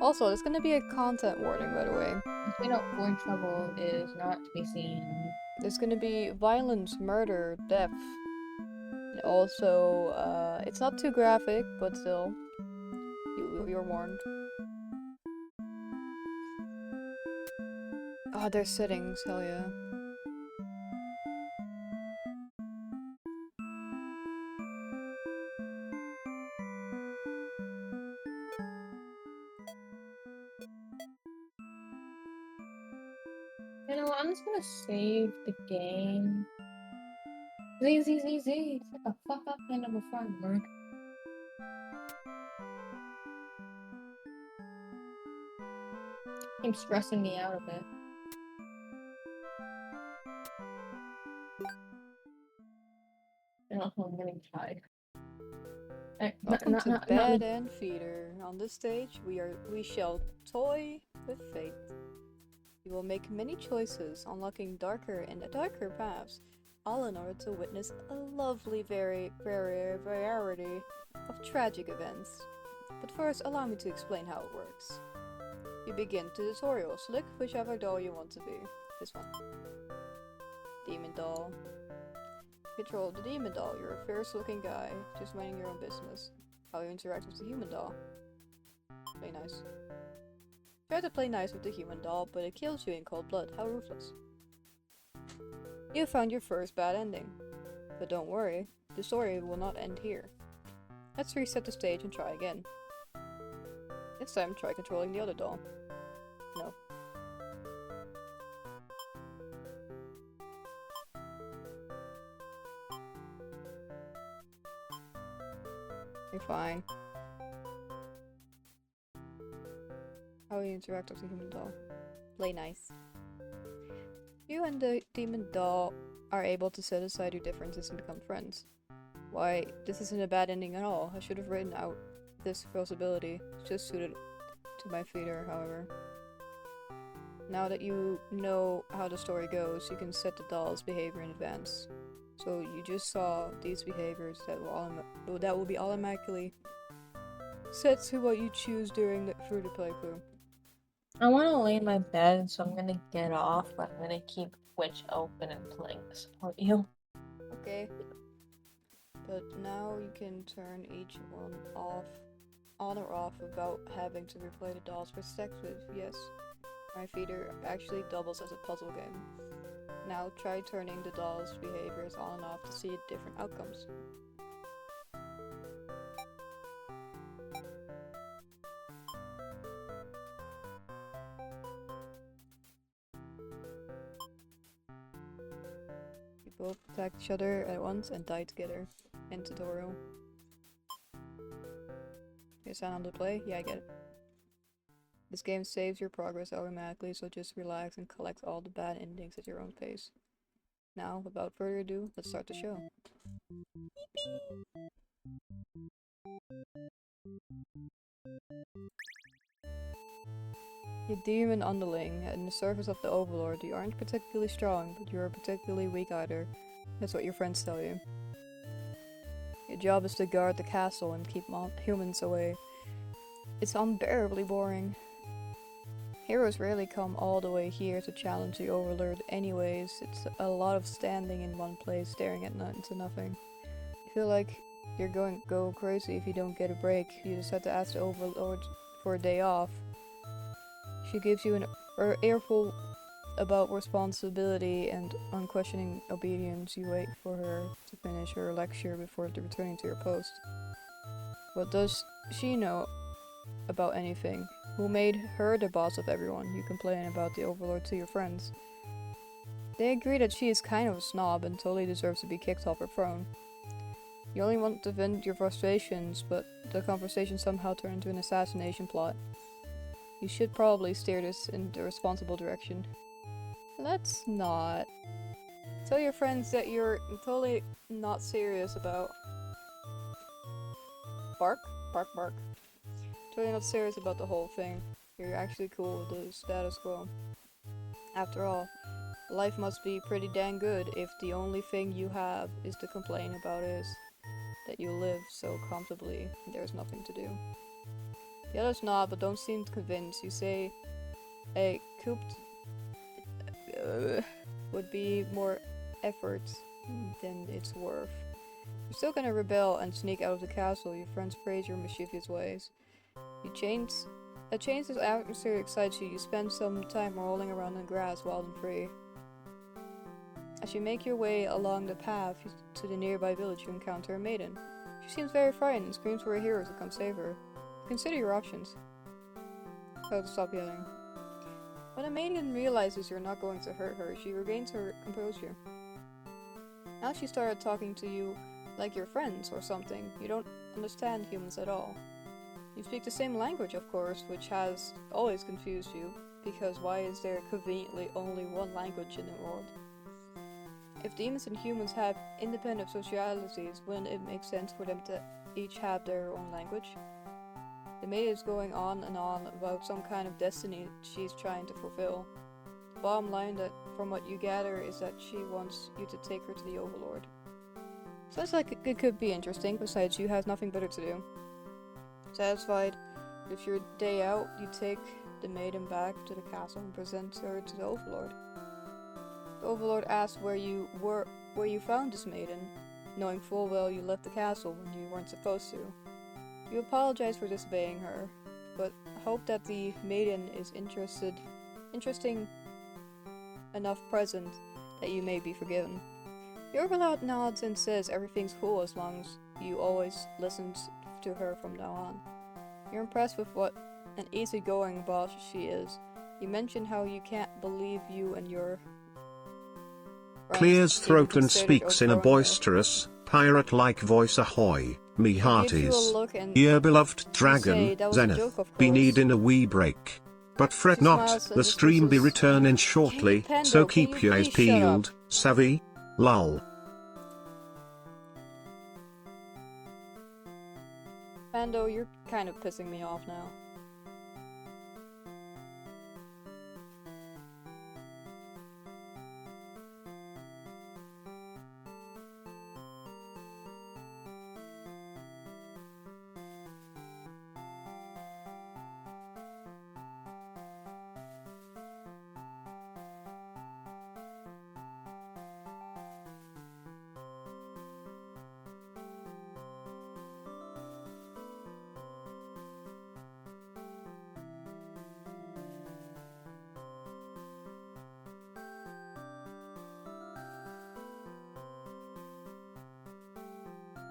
Also, there's gonna be a content warning, by the way. Straight up for trouble is not to be seen. There's gonna be violence, murder, death. And also, it's not too graphic, but still, you're warned. Oh, there's settings, hell yeah. You know what? I'm just gonna save the game. Z. Shut the fuck up, hand of a farmer. Keeps stressing me out a bit. And also, I'm getting tired. Welcome to Bed and Feeder. On this stage, we shall toy with fate. You will make many choices, unlocking darker and darker paths, all in order to witness a lovely variety of tragic events. But first, allow me to explain how it works. You begin the tutorial. Select whichever doll you want to be. This one. Demon doll. Control the demon doll. You're a fierce looking guy, just minding your own business. How you interact with the human doll. Play nice. Try to play nice with the human doll, but it kills you in cold blood. How ruthless. You found your first bad ending. But don't worry, the story will not end here. Let's reset the stage and try again. This time, try controlling the other doll. No. You're fine. How you interact with the human doll. Play nice. You and the demon doll are able to set aside your differences and become friends. Why, this isn't a bad ending at all. I should have written out this possibility. It's just suited to my feeder, however. Now that you know how the story goes, you can set the doll's behavior in advance. So you just saw these behaviors that will be automatically set to what you choose through the playthrough. I want to lay in my bed, so I'm gonna get off, but I'm gonna keep Twitch open and playing to support you. Okay. But now you can turn each one on or off without having to replay the doll's perspective. Yes, my feeder actually doubles as a puzzle game. Now try turning the doll's behaviors on and off to see different outcomes. You both attack each other at once and die together. End tutorial. You sign on to play? Yeah, I get it. This game saves your progress automatically, so just relax and collect all the bad endings at your own pace. Now, without further ado, let's start the show. You demon underling, in the service of the Overlord, you aren't particularly strong, but you're particularly weak either. That's what your friends tell you. Your job is to guard the castle and keep humans away. It's unbearably boring. Heroes rarely come all the way here to challenge the Overlord anyways. It's a lot of standing in one place, staring at into nothing. I feel like you're going to go crazy if you don't get a break. You just have to ask the Overlord for a day off. She gives you an earful about responsibility and unquestioning obedience. You wait for her to finish her lecture before returning to your post. What does she know about anything? Who made her the boss of everyone? You complain about the Overlord to your friends. They agree that she is kind of a snob and totally deserves to be kicked off her throne. You only want to vent your frustrations, but the conversation somehow turned into an assassination plot. You should probably steer this in the responsible direction. Let's not. Tell your friends that you're totally not serious about. Bark? Bark, bark. Totally not serious about the whole thing. You're actually cool with the status quo. After all, life must be pretty dang good if the only thing you have is to complain about is that you live so comfortably and there's nothing to do. The others nod but don't seem convinced. You say a cooped would be more effort than it's worth. You're still gonna rebel and sneak out of the castle. Your friends praise your mischievous ways. A change this atmosphere excites you. You spend some time rolling around in the grass, wild and free. As you make your way along the path to the nearby village, you encounter a maiden. She seems very frightened and screams for her heroes to come save her. Consider your options. Oh, stop yelling. When a maiden realizes you're not going to hurt her, she regains her composure. Now she started talking to you like you're friends or something. You don't understand humans at all. You speak the same language, of course, which has always confused you, because why is there conveniently only one language in the world? If demons and humans have independent socialities, wouldn't it make sense for them to each have their own language? The maid is going on and on about some kind of destiny she's trying to fulfill. The bottom line that, from what you gather, is that she wants you to take her to the Overlord. Sounds like it could be interesting, besides you have nothing better to do. Satisfied with your day out, you take the maiden back to the castle and present her to the Overlord. The Overlord asks where you found this maiden, knowing full well you left the castle when you weren't supposed to. You apologize for disobeying her, but hope that the maiden is interesting enough present that you may be forgiven. The Overlord nods and says everything's cool as long as you always listen to her from now on. You're impressed with what an easygoing boss she is. You mention how you can't believe you and your clears throat and speaks in a boisterous, pirate-like voice. Ahoy, me hearties. Dear beloved dragon, Zenith, be need in a wee break. But fret not, the stream be return in shortly, so keep your eyes peeled, savvy? Lol. Pando, you're kind of pissing me off now.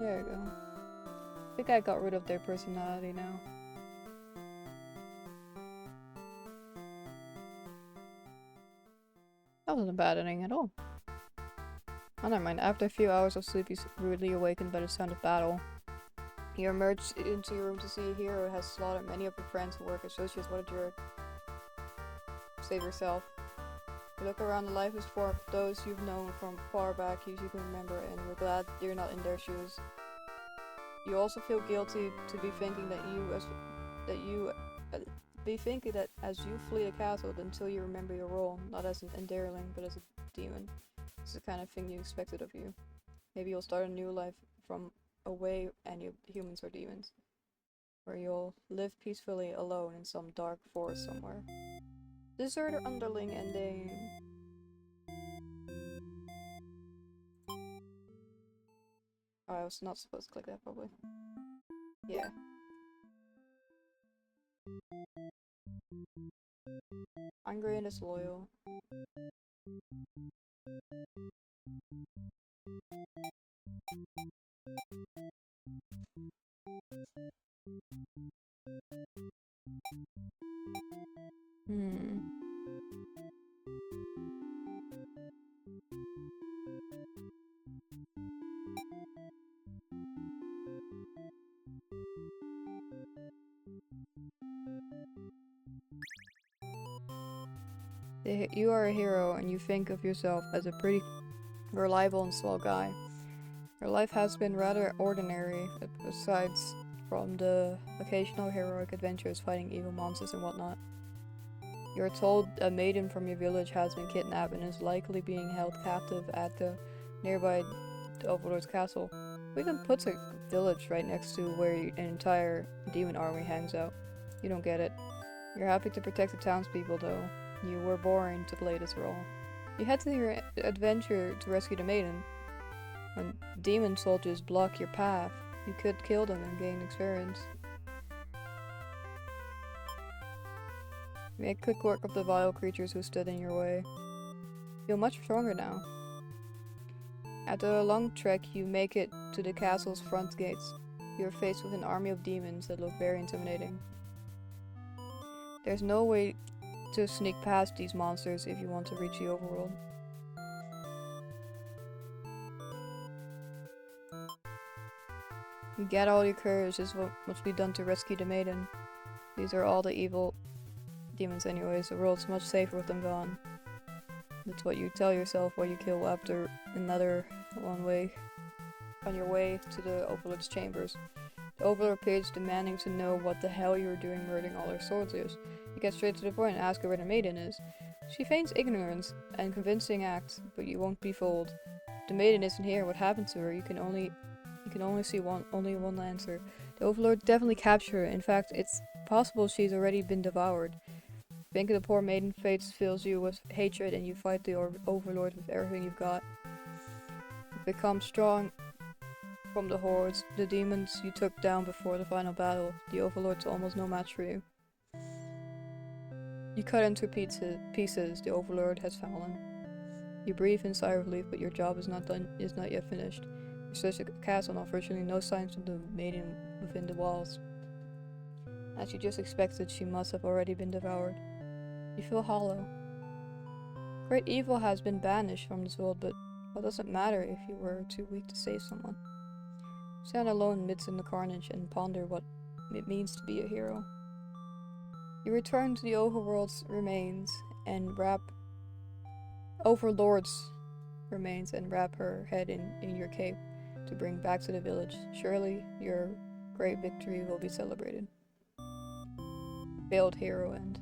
There we go. I think I got rid of their personality now. That wasn't a bad ending at all. Oh, never mind. After a few hours of sleep, he's rudely awakened by the sound of battle. You emerge into your room to see a hero who has slaughtered many of your friends who work associates. What a jerk. Save yourself. You look around, the lifeless form of those you've known from far back you can remember, and you're glad you're not in their shoes. You also feel guilty to be thinking that as you flee the castle until you remember your role, not as an enderling, but as a demon. It's the kind of thing you expected of you. Maybe you'll start a new life from away any humans or demons, where you'll live peacefully alone in some dark forest somewhere. Deserter underling ending. Oh, I was not supposed to click that, probably. Yeah. Angry and disloyal. You are a hero and you think of yourself as a pretty reliable and swell guy. Your life has been rather ordinary, besides from the occasional heroic adventures fighting evil monsters and whatnot. You're told a maiden from your village has been kidnapped and is likely being held captive at the nearby Overlord's castle. We even put a village right next to where an entire demon army hangs out. You don't get it. You're happy to protect the townspeople, though. You were born to play this role. You head to your adventure to rescue the maiden. When demon soldiers block your path, you could kill them and gain experience. Make quick work of the vile creatures who stood in your way. Feel much stronger now. After a long trek, you make it to the castle's front gates. You are faced with an army of demons that look very intimidating. There's no way to sneak past these monsters if you want to reach the overworld. You get all your courage. This is what must be done to rescue the maiden. These are all the evil demons anyways. The world's much safer with them gone. That's what you tell yourself while you kill after another one way on your way to the Overlord's chambers. The Overlord appears demanding to know what the hell you were doing murdering all her soldiers. You get straight to the point and ask her where the maiden is. She feigns ignorance and convincing acts, but you won't be fooled. The maiden isn't here. What happened to her? You can only see only one answer. The Overlord definitely captured her. In fact, it's possible she's already been devoured. Think of the poor maiden fate fills you with hatred, and you fight the Overlord with everything you've got. You become strong from the hordes, the demons you took down before the final battle. The Overlord's almost no match for you. You cut into pieces. The Overlord has fallen. You breathe in sigh of relief, but your job is not yet finished. You search the castle, and unfortunately no signs of the maiden within the walls. As you just expected, she must have already been devoured. You feel hollow. Great evil has been banished from this world, but what does it matter if you were too weak to save someone? Stand alone amidst the carnage and ponder what it means to be a hero. You return to the Overlord's remains and wrap her head in your cape to bring back to the village. Surely your great victory will be celebrated. Failed hero end.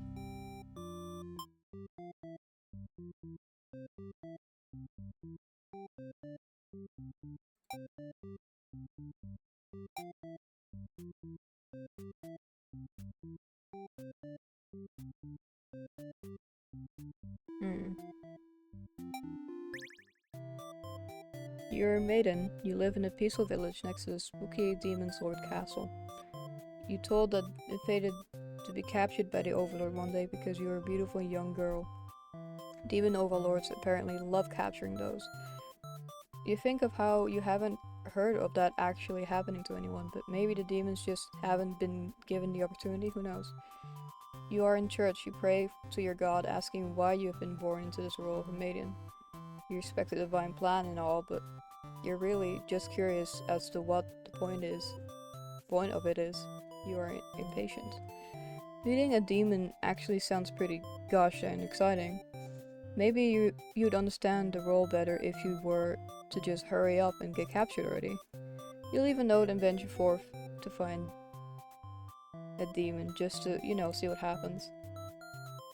You're a maiden. You live in a peaceful village next to the spooky Demon's Lord castle. You told that it fated to be captured by the Overlord one day because you are a beautiful young girl. Demon Overlords apparently love capturing those. You think of how you haven't heard of that actually happening to anyone, but maybe the demons just haven't been given the opportunity, who knows. You are in church. You pray to your god, asking why you have been born into this world of a maiden. You respect the divine plan and all, but you're really just curious as to what the point of it is. You are impatient. Meeting a demon actually sounds pretty gosh and exciting. Maybe you'd understand the role better if you were to just hurry up and get captured already. You'll leave a note and venture forth to find a demon just to, see what happens.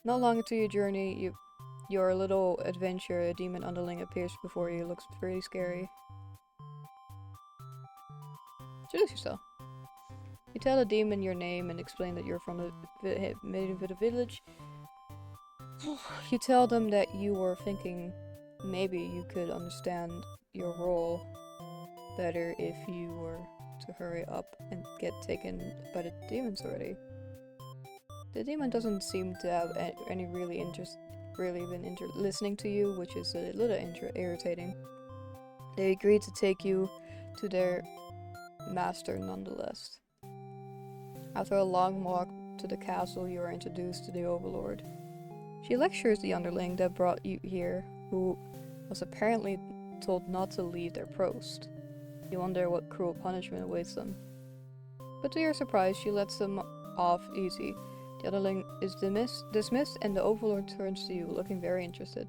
Not long into your journey, your little adventure, a demon underling appears before you. It looks pretty scary. Introduce yourself. You tell the demon your name and explain that you're from the village. You tell them that you were thinking maybe you could understand your role better if you were to hurry up and get taken by the demons already. The demon doesn't seem to have any really been listening to you, which is a little irritating. They agree to take you to their master nonetheless. After a long walk to the castle, you are introduced to the Overlord. She lectures the underling that brought you here, who was apparently told not to leave their post. You wonder what cruel punishment awaits them. But to your surprise, she lets them off easy. The underling is dismissed, and the Overlord turns to you, looking very interested.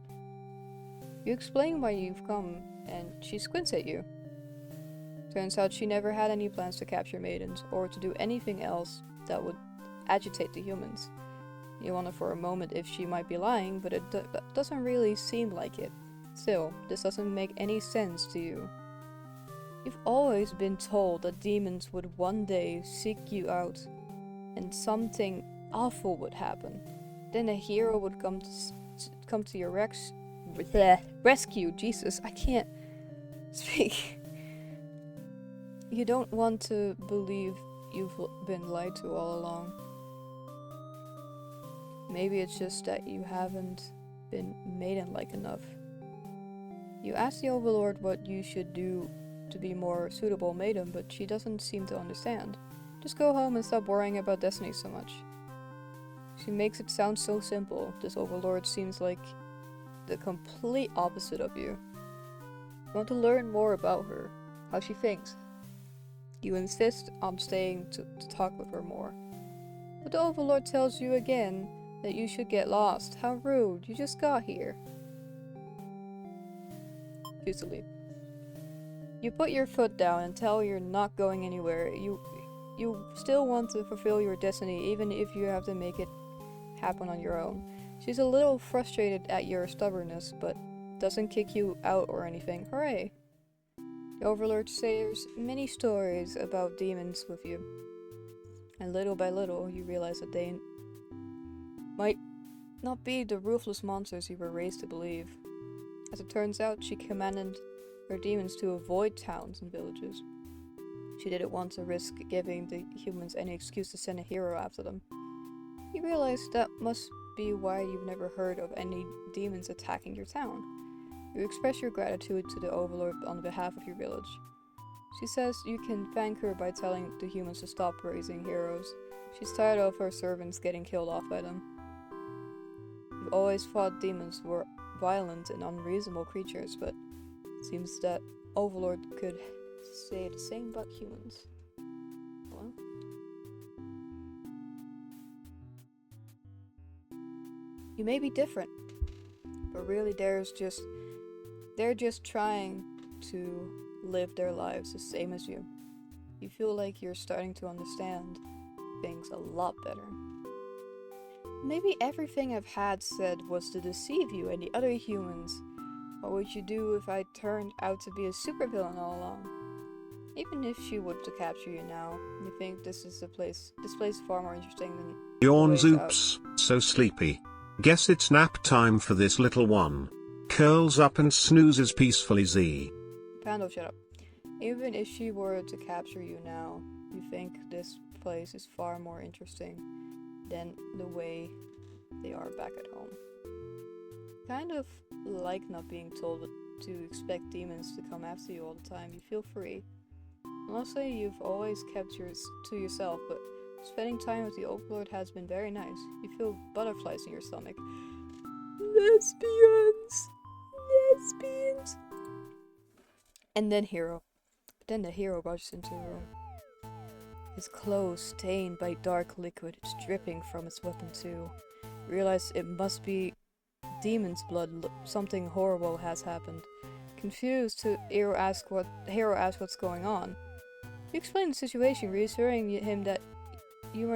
You explain why you've come, and she squints at you. Turns out she never had any plans to capture maidens, or to do anything else that would agitate the humans. You wonder for a moment if she might be lying, but it doesn't really seem like it. Still, this doesn't make any sense to you. You've always been told that demons would one day seek you out. and something awful would happen. Then a hero would come to your rescue. Jesus, I can't speak. You don't want to believe you've been lied to all along. Maybe it's just that you haven't been maiden-like enough. You ask the Overlord what you should do to be more suitable maiden, but she doesn't seem to understand. Just go home and stop worrying about destiny so much. She makes it sound so simple. This Overlord seems like the complete opposite of you. You want to learn more about her, how she thinks. You insist on staying to talk with her more. But the Overlord tells you again that you should get lost. How rude, you just got here. Choose to leave. You put your foot down and tell her you're not going anywhere. You still want to fulfill your destiny, even if you have to make it happen on your own. She's a little frustrated at your stubbornness, but doesn't kick you out or anything. Hooray! The Overlord shares many stories about demons with you, and little by little you realize that they might not be the ruthless monsters you were raised to believe. As it turns out, she commanded her demons to avoid towns and villages. She didn't want to risk giving the humans any excuse to send a hero after them. You realize that must be why you've never heard of any demons attacking your town. You express your gratitude to the Overlord on behalf of your village. She says you can thank her by telling the humans to stop raising heroes. She's tired of her servants getting killed off by them. You've always thought demons were violent and unreasonable creatures, but it seems that Overlord could say the same about humans. Well, you may be different, but really they're just trying to live their lives the same as you. You feel like you're starting to understand things a lot better. Maybe everything I've had said was to deceive you and the other humans. What would you do if I turned out to be a supervillain all along? Even if she would to capture you now, you think this place is far more interesting than Yawns. Oops, so sleepy. Guess it's nap time for this little one. Curls up and snoozes peacefully. Z. Pando, shut up. Even if she were to capture you now, you think this place is far more interesting than the way they are back at home. Kind of like not being told to expect demons to come after you all the time. You feel free. Mostly you've always kept yours to yourself, but spending time with the Overlord has been very nice. You feel butterflies in your stomach. Lesbians! And then the hero rushes into the room. His clothes stained by dark liquid. It's dripping from his weapon too. You realize it must be demon's blood. Something horrible has happened. Confused, the hero asks what's going on. You explain the situation, reassuring him that you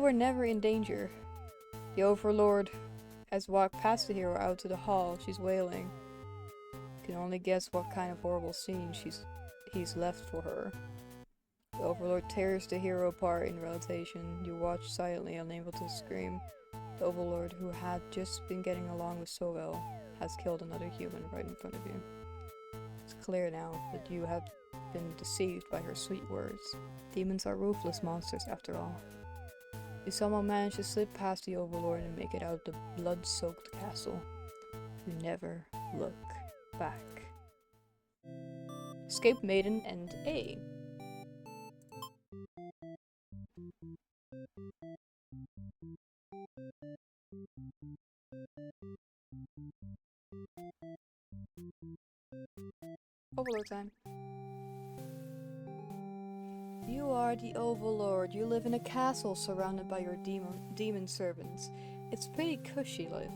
were never in danger. The Overlord has walked past the hero out to the hall. She's wailing. You can only guess what kind of horrible scene he's left for her. The Overlord tears the hero apart in realization. You watch silently, unable to scream. The Overlord, who had just been getting along with so well, has killed another human right in front of you. It's clear now that you have been deceived by her sweet words. Demons are ruthless monsters after all. You somehow manage to slip past the Overlord and make it out of the blood-soaked castle. You never look back. Escape Maiden and A. Overlord time. You are the Overlord. You live in a castle surrounded by your demon servants. It's pretty cushy life,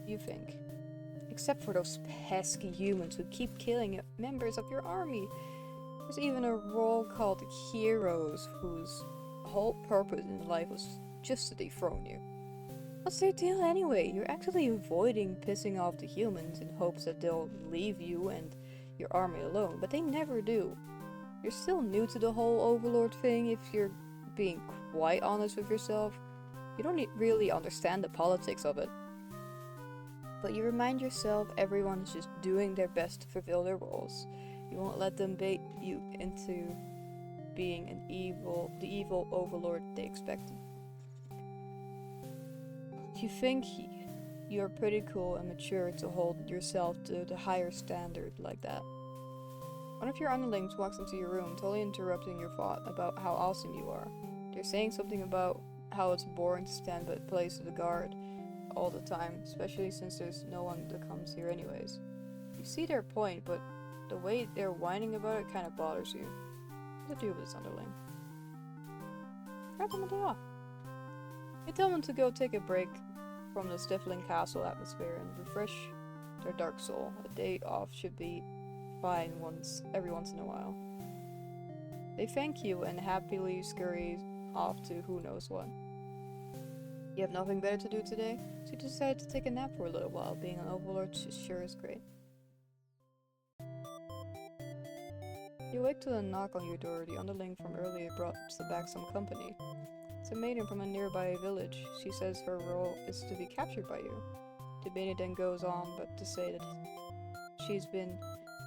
you think. Except for those pesky humans who keep killing members of your army. There's even a role called heroes whose whole purpose in life was just to dethrone you. What's their deal anyway? You're actually avoiding pissing off the humans in hopes that they'll leave you and your army alone, but they never do. You're still new to the whole Overlord thing, if you're being quite honest with yourself. You don't really understand the politics of it. But you remind yourself everyone's just doing their best to fulfill their roles. You won't let them bait you into being the evil Overlord they expected. You think you're pretty cool and mature to hold yourself to the higher standard like that. One of your underlings walks into your room, totally interrupting your thought about how awesome you are. They're saying something about how it's boring to stand by the place of the guard all the time, especially since there's no one that comes here anyways. You see their point, but the way they're whining about it kind of bothers you. What to do with this underling? Grab them a day off. You tell them to go take a break from the stifling castle atmosphere and refresh their dark soul. A day off should be fine every once in a while. They thank you and happily scurry off to who knows what. You have nothing better to do today, so you decide to take a nap for a little while. Being an Overlord sure is great. You wake to a knock on your door. The underling from earlier brought back some company. It's a maiden from a nearby village. She says her role is to be captured by you. The maiden then goes on but to say that she's been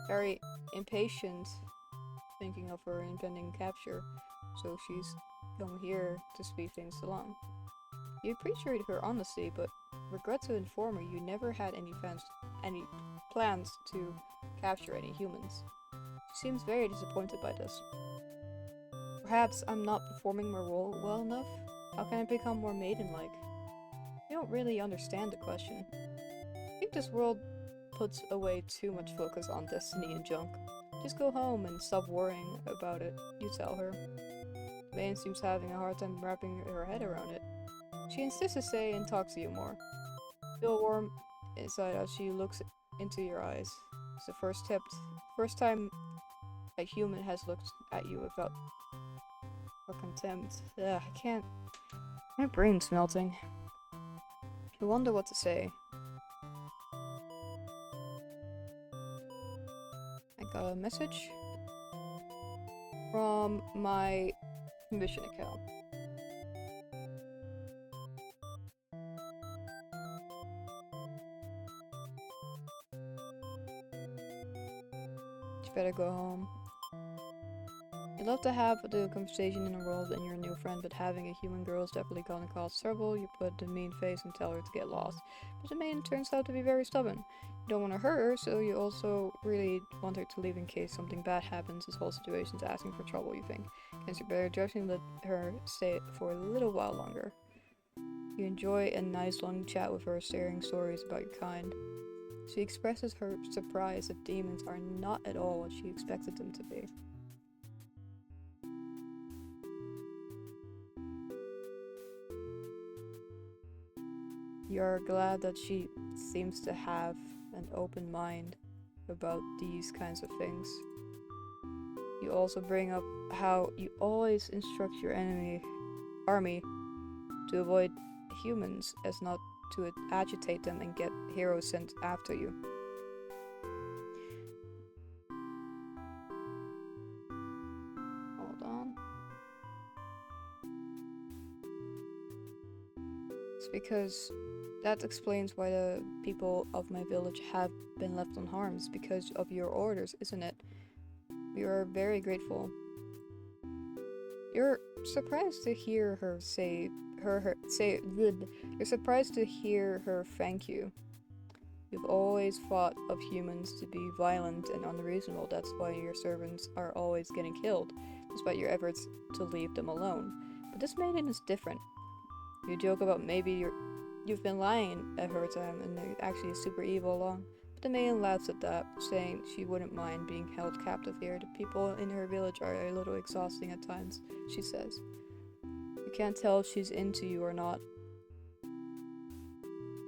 very impatient thinking of her impending capture, so she's come here to speed things along. You appreciate her honesty, but regret to inform her you never had any plans to capture any humans. She seems very disappointed by this. Perhaps I'm not performing my role well enough? How can I become more maiden-like? You don't really understand the question. I think this world puts away too much focus on destiny and junk. Just go home and stop worrying about it, you tell her. The maiden seems having a hard time wrapping her head around it. She insists to stay and talk to you more. Feel warm inside as she looks into your eyes. It's the first time a human has looked at you without contempt. Ugh, I can't. My brain's melting. You wonder what to say. I got a message from my mission account. You better go home. You'd love to have the conversation in a world and your new friend, but having a human girl is definitely gonna cause trouble. You put the mean face and tell her to get lost. But the maiden turns out to be very stubborn. You don't want to hurt her, so you also really want her to leave in case something bad happens. This whole situation's asking for trouble, you think. Against your better judgment, let her stay for a little while longer. You enjoy a nice long chat with her, sharing stories about your kind. She expresses her surprise that demons are not at all what she expected them to be. You're glad that she seems to have an open mind about these kinds of things. You also bring up how you always instruct your army to avoid humans as not to agitate them and get heroes sent after you. Hold on. It's because that explains why the people of my village have been left unharmed. It's because of your orders, isn't it? We are very grateful. You're surprised to hear her say you're surprised to hear her thank you. You've always thought of humans to be violent and unreasonable. That's why your servants are always getting killed, despite your efforts to leave them alone. But this maiden is different. You joke about maybe you've been lying at her time and they're actually super evil along. But the maiden laughs at that, saying she wouldn't mind being held captive here. The people in her village are a little exhausting at times, she says. You can't tell if she's into you or not.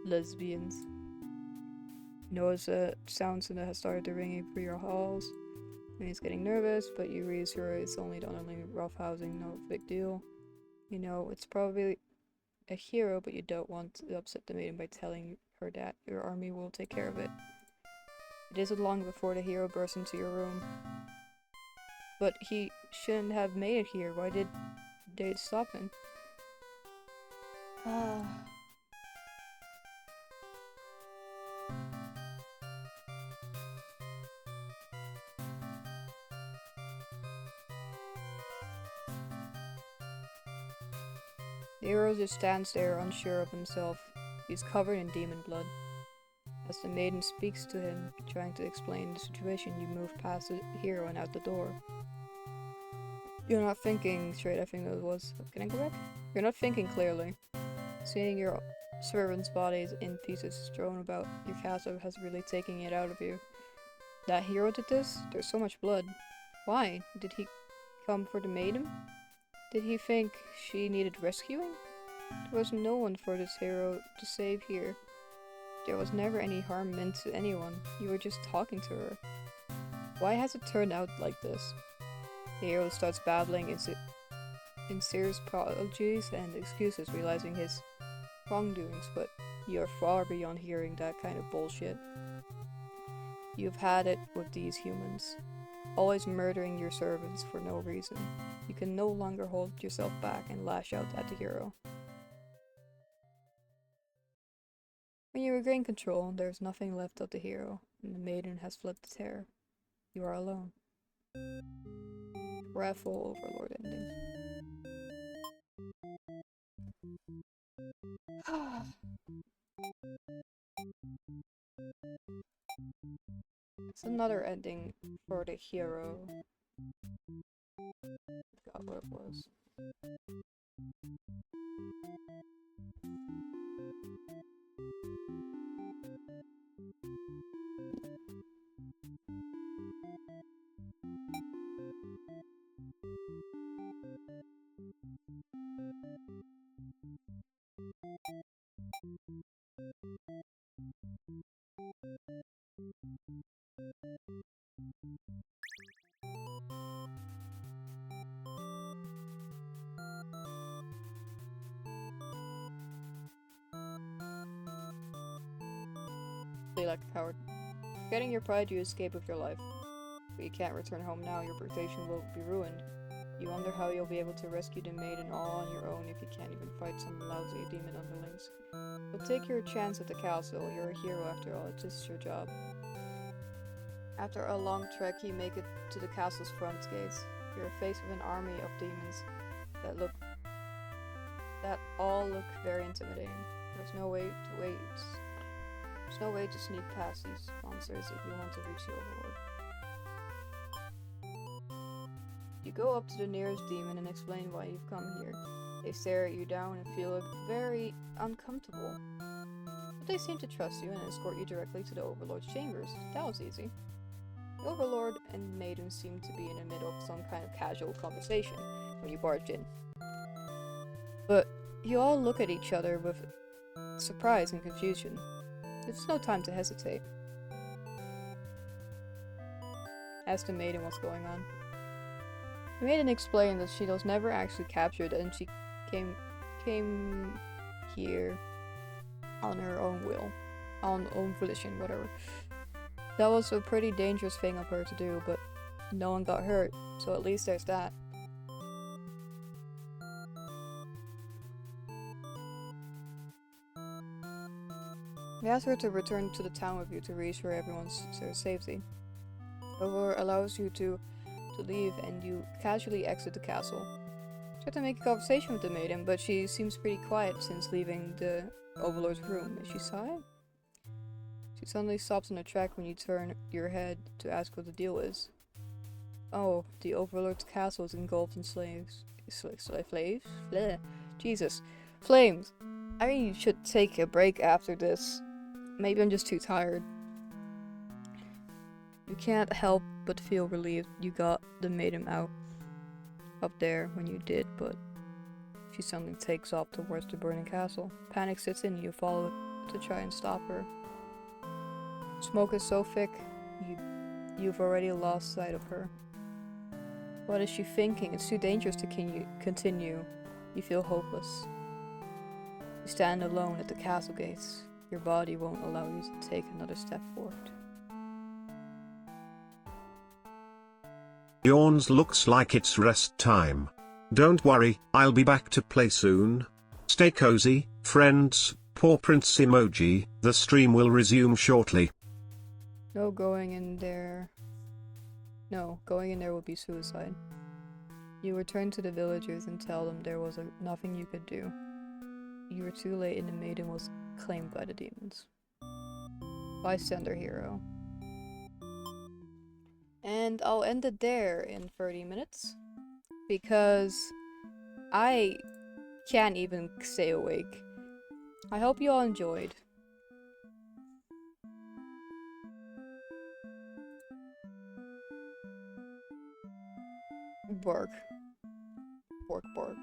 Lesbians. You notice a sound has started to ringing through your halls. And he's getting nervous, but you reassure it's only roughhousing, no big deal. You know, it's probably a hero, but you don't want to upset the maiden by telling her that your army will take care of it. It isn't long before the hero bursts into your room. But he shouldn't have made it here. Why did they stop him? The hero just stands there, unsure of himself. He's covered in demon blood. As the maiden speaks to him, trying to explain the situation, you move past the hero and out the door. You're not thinking straight, I think that was. Can I go back? You're not thinking clearly. Seeing your servant's bodies in pieces thrown about your castle has really taken it out of you. That hero did this? There's so much blood. Why? Did he come for the maiden? Did he think she needed rescuing? There was no one for this hero to save here. There was never any harm meant to anyone. You were just talking to her. Why has it turned out like this? The hero starts babbling in serious apologies and excuses, realizing his wrongdoings, but you are far beyond hearing that kind of bullshit. You've had it with these humans, always murdering your servants for no reason. You can no longer hold yourself back and lash out at the hero. When you regain control, there is nothing left of the hero, and the maiden has fled the terror. You are alone. Wrathful Overlord ending. It's another ending for the hero. Forgot what it was. Like a coward. Forgetting your pride, you escape with your life. But you can't return home now, your reputation will be ruined. You wonder how you'll be able to rescue the maiden all on your own if you can't even fight some lousy demon underlings. But take your chance at the castle, you're a hero after all, it's just your job. After a long trek, you make it to the castle's front gates. You're faced with an army of demons that all look very intimidating. There's no way to sneak past these monsters if you want to reach the Overlord. You go up to the nearest demon and explain why you've come here. They stare at you down and feel very uncomfortable. But they seem to trust you and escort you directly to the Overlord's chambers. That was easy. The Overlord and maiden seem to be in the middle of some kind of casual conversation when you barge in. But you all look at each other with surprise and confusion. There's no time to hesitate. Ask the maiden what's going on. The maiden explained that she was never actually captured and she came here on her own will. On own volition, whatever. That was a pretty dangerous thing of her to do, but no one got hurt, so at least there's that. We asked her to return to the town with you to reassure everyone's safety. Overlord allows you to leave and you casually exit the castle. Try to make a conversation with the maiden, but she seems pretty quiet since leaving the Overlord's room. Is she silent? She suddenly stops in her track when you turn your head to ask what the deal is. Oh, the Overlord's castle is engulfed in slaves. Slaves? Bleh. Jesus. Flames! I mean, you should take a break after this. Maybe I'm just too tired. You can't help but feel relieved you got the maiden out up there when you did, but she suddenly takes off towards the burning castle. Panic sits in, you follow to try and stop her. Smoke is so thick, you've already lost sight of her. What is she thinking? It's too dangerous to continue. You feel hopeless. You stand alone at the castle gates. Your body won't allow you to take another step forward. Yawns looks like it's rest time. Don't worry, I'll be back to play soon. Stay cozy, friends. Paw Prints emoji. The stream will resume shortly. No going in there. No, going in there would be suicide. You return to the villagers and tell them there was nothing you could do. You were too late and the maiden was claimed by the demons. Bystander hero. And I'll end it there in 30 minutes. Because I can't even stay awake. I hope you all enjoyed. Bark. Bork bark.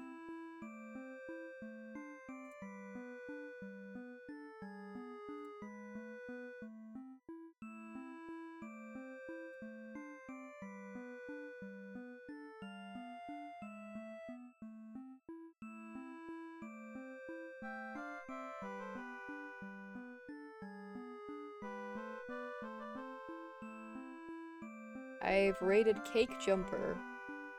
I've rated Cake Jumper